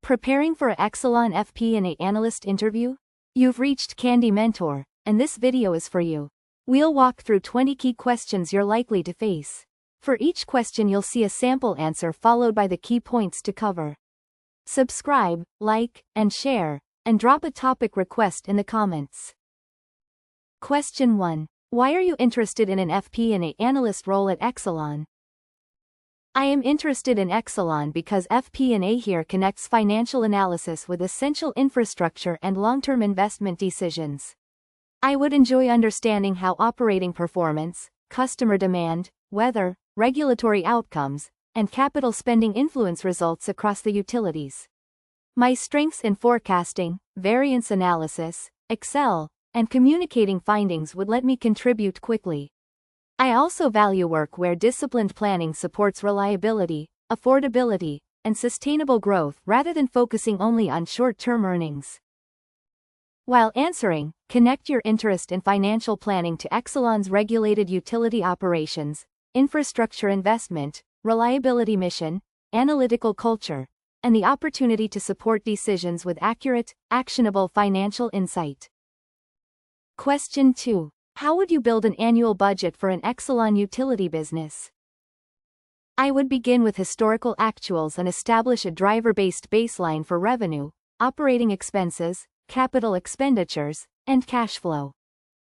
Preparing for a Exelon FP&A Analyst interview? You've reached Candy Mentor, and this video is for you. We'll walk through 20 key questions you're likely to face. For each question you'll see a sample answer followed by the key points to cover. Subscribe, like, and share, and drop a topic request in the comments. Question 1. Why are you interested in an FP&A Analyst role at Exelon? I am interested in Exelon because FP&A here connects financial analysis with essential infrastructure and long-term investment decisions. I would enjoy understanding how operating performance, customer demand, weather, regulatory outcomes, and capital spending influence results across the utilities. My strengths in forecasting, variance analysis, Excel, and communicating findings would let me contribute quickly. I also value work where disciplined planning supports reliability, affordability, and sustainable growth rather than focusing only on short-term earnings. While answering, connect your interest in financial planning to Exelon's regulated utility operations, infrastructure investment, reliability mission, analytical culture, and the opportunity to support decisions with accurate, actionable financial insight. Question 2. How would you build an annual budget for an Exelon utility business? I would begin with historical actuals and establish a driver-based baseline for revenue, operating expenses, capital expenditures, and cash flow.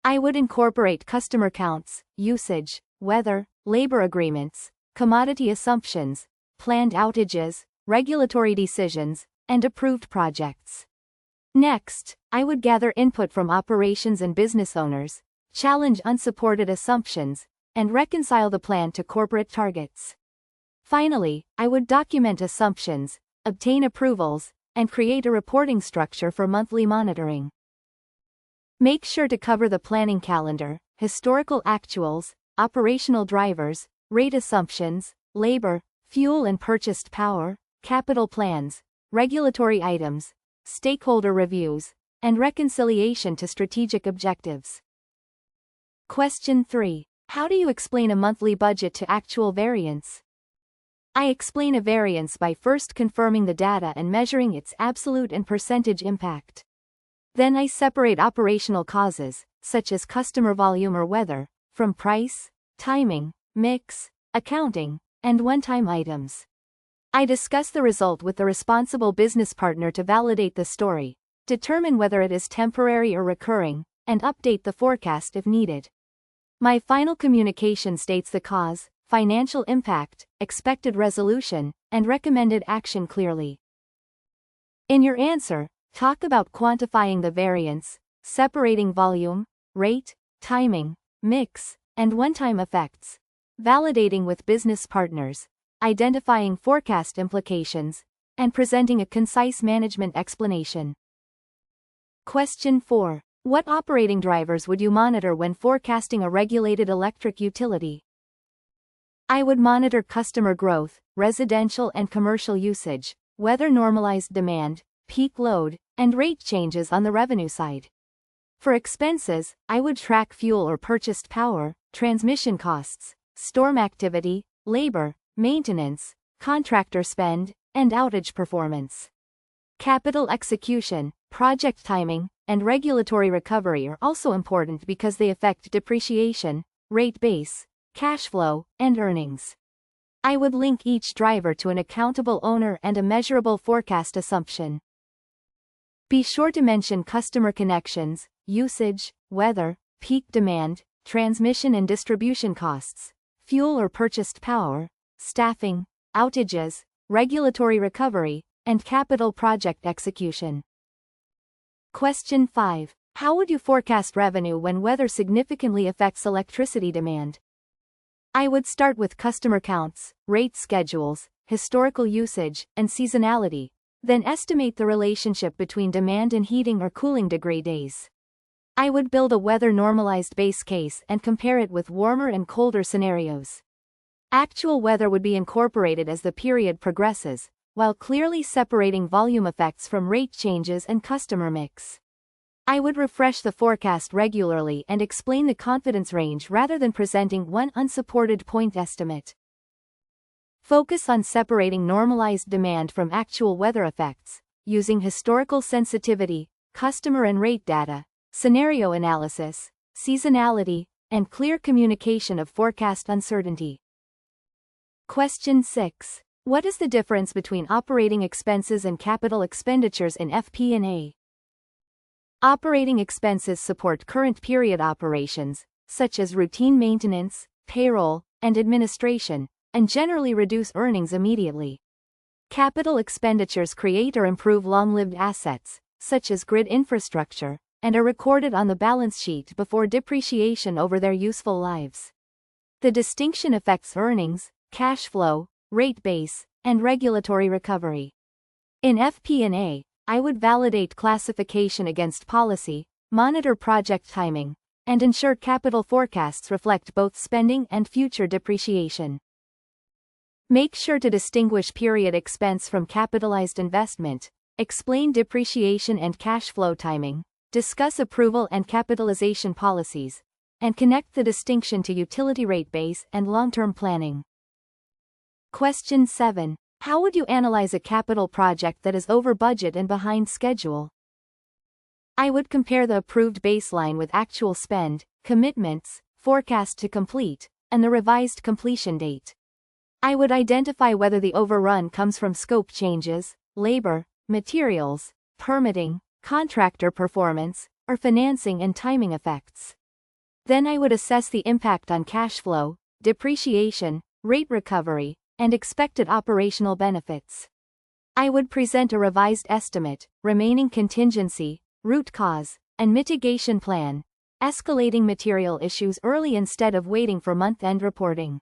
I would incorporate customer counts, usage, weather, labor agreements, commodity assumptions, planned outages, regulatory decisions, and approved projects. Next, I would gather input from operations and business owners, challenge unsupported assumptions, and reconcile the plan to corporate targets. Finally, I would document assumptions, obtain approvals, and create a reporting structure for monthly monitoring. Make sure to cover the planning calendar, historical actuals, operational drivers, rate assumptions, labor, fuel and purchased power, capital plans, regulatory items, stakeholder reviews, and reconciliation to strategic objectives. Question 3. How do you explain a monthly budget to actual variance? I explain a variance by first confirming the data and measuring its absolute and percentage impact. Then I separate operational causes, such as customer volume or weather, from price, timing, mix, accounting, and one-time items. I discuss the result with the responsible business partner to validate the story, determine whether it is temporary or recurring, and update the forecast if needed. My final communication states the cause, financial impact, expected resolution, and recommended action clearly. In your answer, talk about quantifying the variance, separating volume, rate, timing, mix, and one-time effects, validating with business partners, identifying forecast implications, and presenting a concise management explanation. Question 4. What operating drivers would you monitor when forecasting a regulated electric utility? I would monitor customer growth, residential and commercial usage, weather-normalized demand, peak load, and rate changes on the revenue side. For expenses, I would track fuel or purchased power, transmission costs, storm activity, labor, maintenance, contractor spend, and outage performance. Capital execution, project timing, and regulatory recovery are also important because they affect depreciation, rate base, cash flow, and earnings. I would link each driver to an accountable owner and a measurable forecast assumption. Be sure to mention customer connections, usage, weather, peak demand, transmission and distribution costs, fuel or purchased power, staffing, outages, regulatory recovery, and capital project execution. Question 5. How would you forecast revenue when weather significantly affects electricity demand? I would start with customer counts, rate schedules, historical usage, and seasonality, then estimate the relationship between demand and heating or cooling degree days. I would build a weather-normalized base case and compare it with warmer and colder scenarios. Actual weather would be incorporated as the period progresses, while clearly separating volume effects from rate changes and customer mix. I would refresh the forecast regularly and explain the confidence range rather than presenting one unsupported point estimate. Focus on separating normalized demand from actual weather effects, using historical sensitivity, customer and rate data, scenario analysis, seasonality, and clear communication of forecast uncertainty. Question 6. What is the difference between operating expenses and capital expenditures in FP&A? Operating expenses support current period operations, such as routine maintenance, payroll, and administration, and generally reduce earnings immediately. Capital expenditures create or improve long-lived assets, such as grid infrastructure, and are recorded on the balance sheet before depreciation over their useful lives. The distinction affects earnings, cash flow, rate base, and regulatory recovery. In FP&A, I would validate classification against policy, monitor project timing, and ensure capital forecasts reflect both spending and future depreciation. Make sure to distinguish period expense from capitalized investment, explain depreciation and cash flow timing, discuss approval and capitalization policies, and connect the distinction to utility rate base and long-term planning. Question 7. How would you analyze a capital project that is over budget and behind schedule? I would compare the approved baseline with actual spend, commitments, forecast to complete, and the revised completion date. I would identify whether the overrun comes from scope changes, labor, materials, permitting, contractor performance, or financing and timing effects. Then I would assess the impact on cash flow, depreciation, rate recovery, and expected operational benefits. I would present a revised estimate, remaining contingency, root cause, and mitigation plan, escalating material issues early instead of waiting for month-end reporting.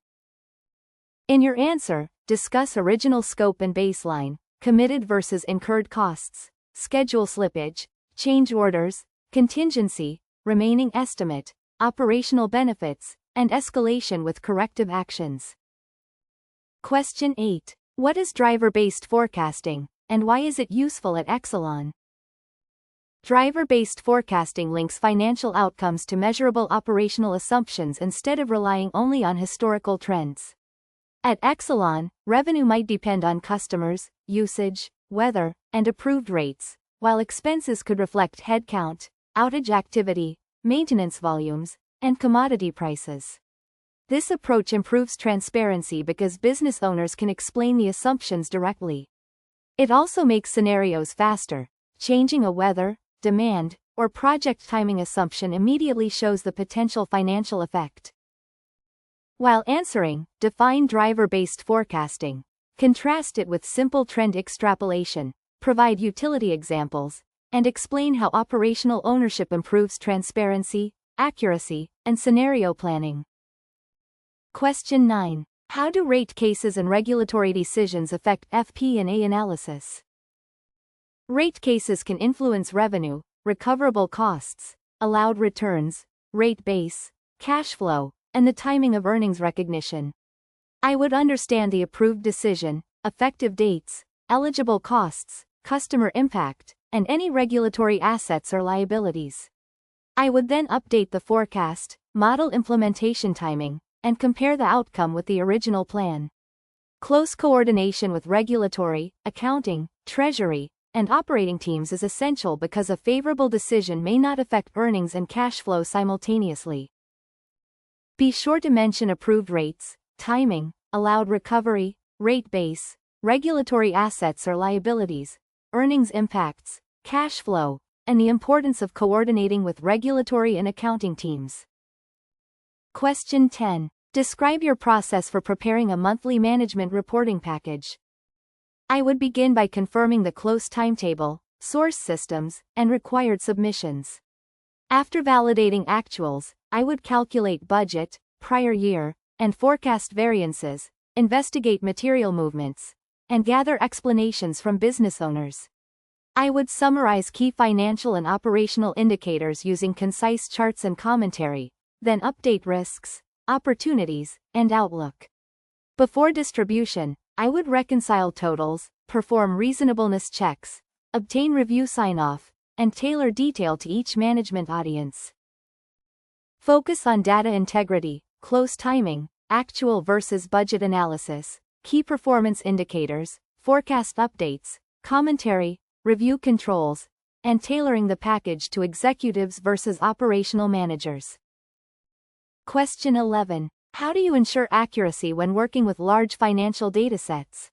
In your answer, discuss original scope and baseline, committed versus incurred costs, schedule slippage, change orders, contingency, remaining estimate, operational benefits, and escalation with corrective actions. Question 8. What is driver-based forecasting, and why is it useful at Exelon? Driver-based forecasting links financial outcomes to measurable operational assumptions instead of relying only on historical trends. At Exelon, revenue might depend on customers, usage, weather, and approved rates, while expenses could reflect headcount, outage activity, maintenance volumes, and commodity prices. This approach improves transparency because business owners can explain the assumptions directly. It also makes scenarios faster. Changing a weather, demand, or project timing assumption immediately shows the potential financial effect. While answering, define driver-based forecasting. Contrast it with simple trend extrapolation, provide utility examples, and explain how operational ownership improves transparency, accuracy, and scenario planning. Question 9. How do rate cases and regulatory decisions affect FP&A analysis? Rate cases can influence revenue, recoverable costs, allowed returns, rate base, cash flow, and the timing of earnings recognition. I would understand the approved decision, effective dates, eligible costs, customer impact, and any regulatory assets or liabilities. I would then update the forecast, model implementation timing, and compare the outcome with the original plan. Close coordination with regulatory, accounting, treasury, and operating teams is essential because a favorable decision may not affect earnings and cash flow simultaneously. Be sure to mention approved rates, timing, allowed recovery, rate base, regulatory assets or liabilities, earnings impacts, cash flow, and the importance of coordinating with regulatory and accounting teams. Question 10. Describe your process for preparing a monthly management reporting package. I would begin by confirming the close timetable, source systems, and required submissions. After validating actuals, I would calculate budget, prior year, and forecast variances, investigate material movements, and gather explanations from business owners. I would summarize key financial and operational indicators using concise charts and commentary, then update risks, opportunities, and outlook. Before distribution, I would reconcile totals, perform reasonableness checks, obtain review sign-off, and tailor detail to each management audience. Focus on data integrity, close timing, actual versus budget analysis, key performance indicators, forecast updates, commentary, review controls, and tailoring the package to executives versus operational managers. Question 11. How do you ensure accuracy when working with large financial datasets?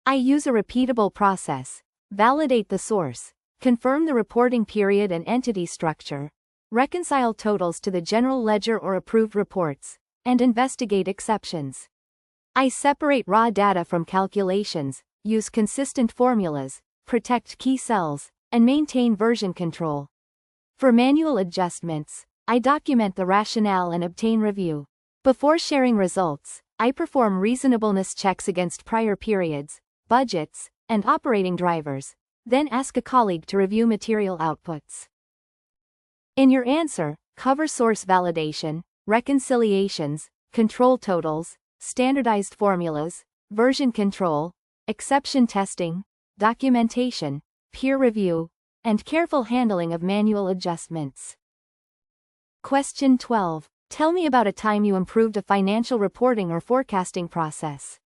I use a repeatable process, validate the source, confirm the reporting period and entity structure, reconcile totals to the general ledger or approved reports, and investigate exceptions. I separate raw data from calculations, use consistent formulas, protect key cells, and maintain version control. For manual adjustments, I document the rationale and obtain review. Before sharing results, I perform reasonableness checks against prior periods, budgets, and operating drivers, then ask a colleague to review material outputs. In your answer, cover source validation, reconciliations, control totals, standardized formulas, version control, exception testing, documentation, peer review, and careful handling of manual adjustments. Question 12. Tell me about a time you improved a financial reporting or forecasting process.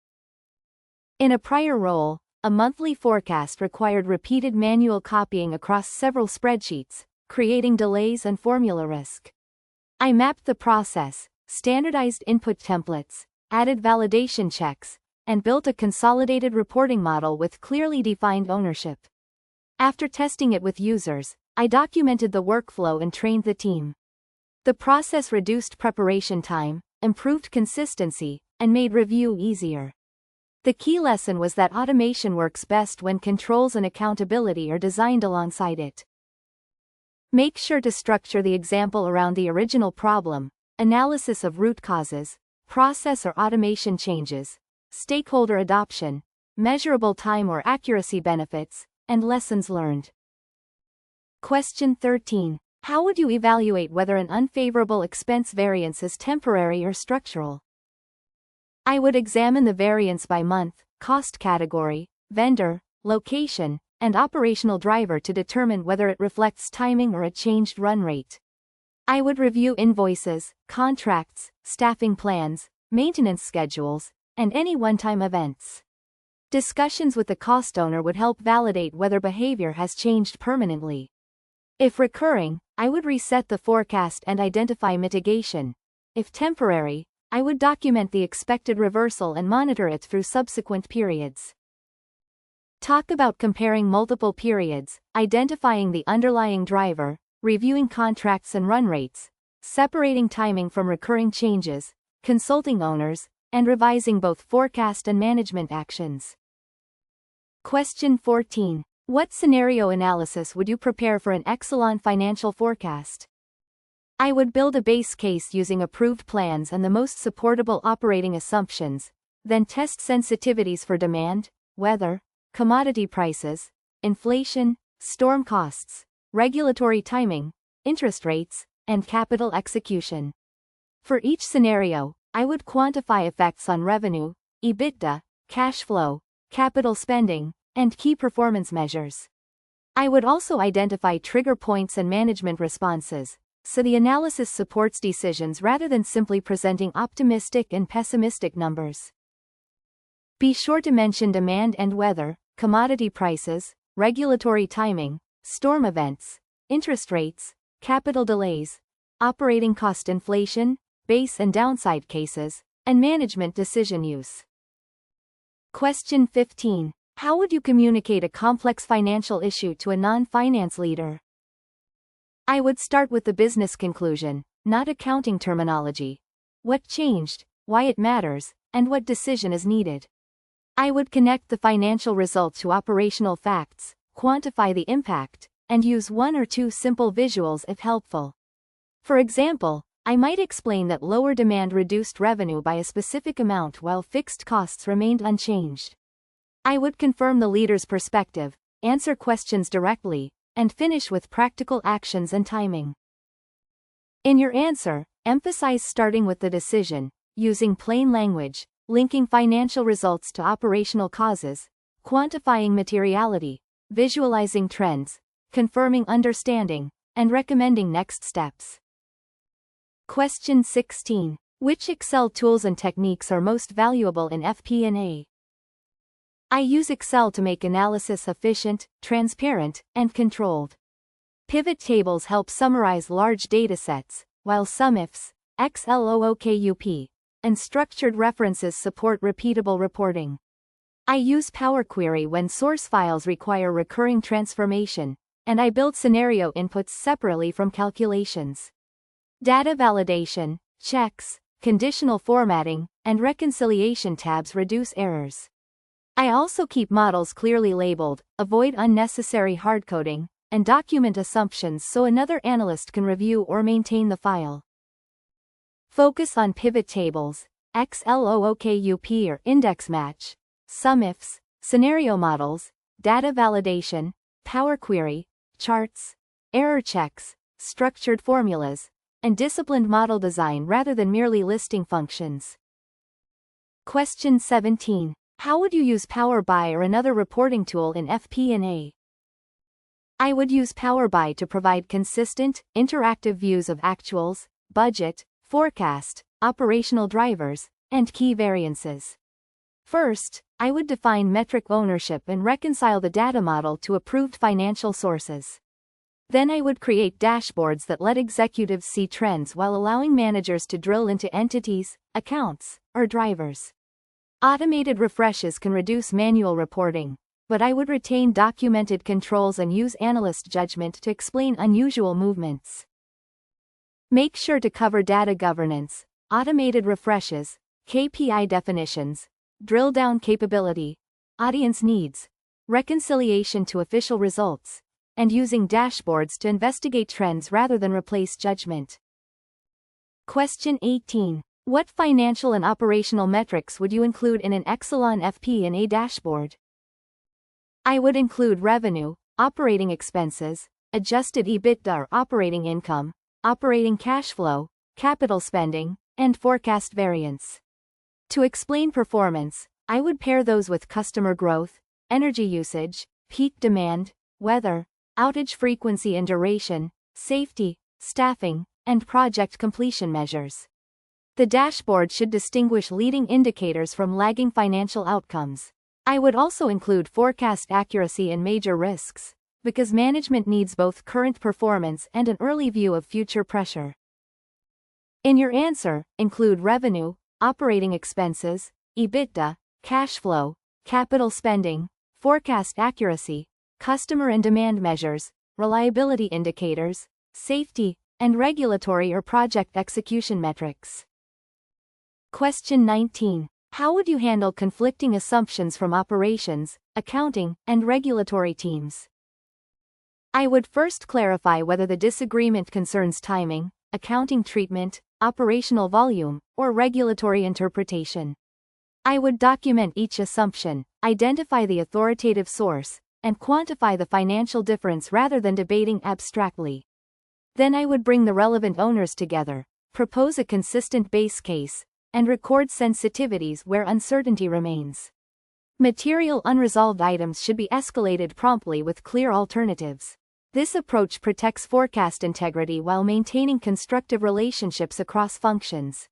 In a prior role, a monthly forecast required repeated manual copying across several spreadsheets, creating delays and formula risk. I mapped the process, standardized input templates, added validation checks, and built a consolidated reporting model with clearly defined ownership. After testing it with users, I documented the workflow and trained the team. The process reduced preparation time, improved consistency, and made review easier. The key lesson was that automation works best when controls and accountability are designed alongside it. Make sure to structure the example around the original problem, analysis of root causes, process or automation changes, stakeholder adoption, measurable time or accuracy benefits, and lessons learned. Question 13. How would you evaluate whether an unfavorable expense variance is temporary or structural? I would examine the variance by month, cost category, vendor, location, and operational driver to determine whether it reflects timing or a changed run rate. I would review invoices, contracts, staffing plans, maintenance schedules, and any one-time events. Discussions with the cost owner would help validate whether behavior has changed permanently. If recurring, I would reset the forecast and identify mitigation. If temporary, I would document the expected reversal and monitor it through subsequent periods. Talk about comparing multiple periods, identifying the underlying driver, reviewing contracts and run rates, separating timing from recurring changes, consulting owners, and revising both forecast and management actions. Question 14. What scenario analysis would you prepare for an Exelon financial forecast? I would build a base case using approved plans and the most supportable operating assumptions, then test sensitivities for demand, weather, commodity prices, inflation, storm costs, regulatory timing, interest rates, and capital execution. For each scenario, I would quantify effects on revenue, EBITDA, cash flow, capital spending, and key performance measures. I would also identify trigger points and management responses, so the analysis supports decisions rather than simply presenting optimistic and pessimistic numbers. Be sure to mention demand and weather, commodity prices, regulatory timing, storm events, interest rates, capital delays, operating cost inflation, base and downside cases, and management decision use. Question 15. How would you communicate a complex financial issue to a non-finance leader? I would start with the business conclusion, not accounting terminology. What changed, why it matters, and what decision is needed. I would connect the financial result to operational facts, quantify the impact, and use one or two simple visuals if helpful. For example, I might explain that lower demand reduced revenue by a specific amount while fixed costs remained unchanged. I would confirm the leader's perspective, answer questions directly, and finish with practical actions and timing. In your answer, emphasize starting with the decision, using plain language, linking financial results to operational causes, quantifying materiality, visualizing trends, confirming understanding, and recommending next steps. Question 16. Which Excel tools and techniques are most valuable in FP&A? I use Excel to make analysis efficient, transparent, and controlled. Pivot tables help summarize large datasets, while SUMIFs, XLOOKUP, and structured references support repeatable reporting. I use Power Query when source files require recurring transformation, and I build scenario inputs separately from calculations. Data validation, checks, conditional formatting, and reconciliation tabs reduce errors. I also keep models clearly labeled, avoid unnecessary hardcoding, and document assumptions so another analyst can review or maintain the file. Focus on pivot tables, XLOOKUP or index match, SUMIFs, scenario models, data validation, Power Query, charts, error checks, structured formulas, and disciplined model design rather than merely listing functions. Question 17. How would you use Power BI or another reporting tool in FP&A? I would use Power BI to provide consistent, interactive views of actuals, budget, forecast, operational drivers, and key variances. First, I would define metric ownership and reconcile the data model to approved financial sources. Then I would create dashboards that let executives see trends while allowing managers to drill into entities, accounts, or drivers. Automated refreshes can reduce manual reporting, but I would retain documented controls and use analyst judgment to explain unusual movements. Make sure to cover data governance, automated refreshes, KPI definitions, drill down capability, audience needs, reconciliation to official results, and using dashboards to investigate trends rather than replace judgment. Question 18. What financial and operational metrics would you include in an Exelon FP&A dashboard? I would include revenue, operating expenses, adjusted EBITDA or operating income, operating cash flow, capital spending, and forecast variance. To explain performance, I would pair those with customer growth, energy usage, peak demand, weather, outage frequency and duration, safety, staffing, and project completion measures. The dashboard should distinguish leading indicators from lagging financial outcomes. I would also include forecast accuracy and major risks, because management needs both current performance and an early view of future pressure. In your answer, include revenue, operating expenses, EBITDA, cash flow, capital spending, forecast accuracy, customer and demand measures, reliability indicators, safety, and regulatory or project execution metrics. Question 19. How would you handle conflicting assumptions from operations, accounting, and regulatory teams? I would first clarify whether the disagreement concerns timing, accounting treatment, operational volume, or regulatory interpretation. I would document each assumption, identify the authoritative source, and quantify the financial difference rather than debating abstractly. Then I would bring the relevant owners together, propose a consistent base case, and record sensitivities where uncertainty remains. Material unresolved items should be escalated promptly with clear alternatives. This approach protects forecast integrity while maintaining constructive relationships across functions.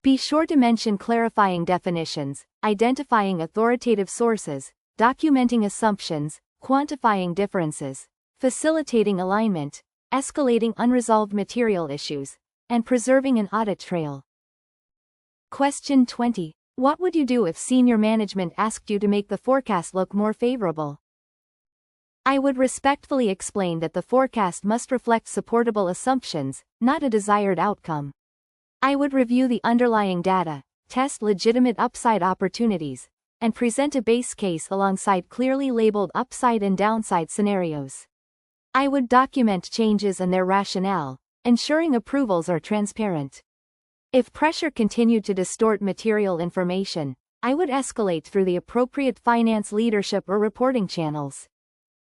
Be sure to mention clarifying definitions, identifying authoritative sources, documenting assumptions, quantifying differences, facilitating alignment, escalating unresolved material issues, and preserving an audit trail. Question 20. What would you do if senior management asked you to make the forecast look more favorable? I would respectfully explain that the forecast must reflect supportable assumptions, not a desired outcome. I would review the underlying data, test legitimate upside opportunities, and present a base case alongside clearly labeled upside and downside scenarios. I would document changes and their rationale, ensuring approvals are transparent. If pressure continued to distort material information, I would escalate through the appropriate finance leadership or reporting channels.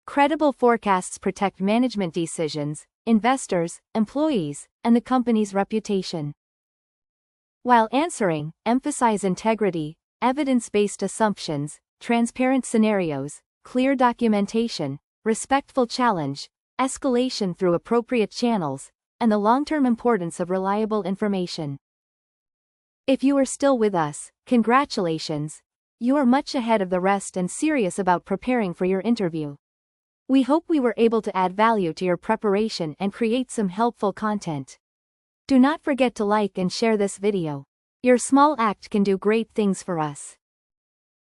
Credible forecasts protect management decisions, investors, employees, and the company's reputation. While answering, emphasize integrity, evidence-based assumptions, transparent scenarios, clear documentation, respectful challenge, escalation through appropriate channels, and the long-term importance of reliable information. If you are still with us, congratulations. You are much ahead of the rest and serious about preparing for your interview. We hope we were able to add value to your preparation and create some helpful content. Do not forget to like and share this video. Your small act can do great things for us.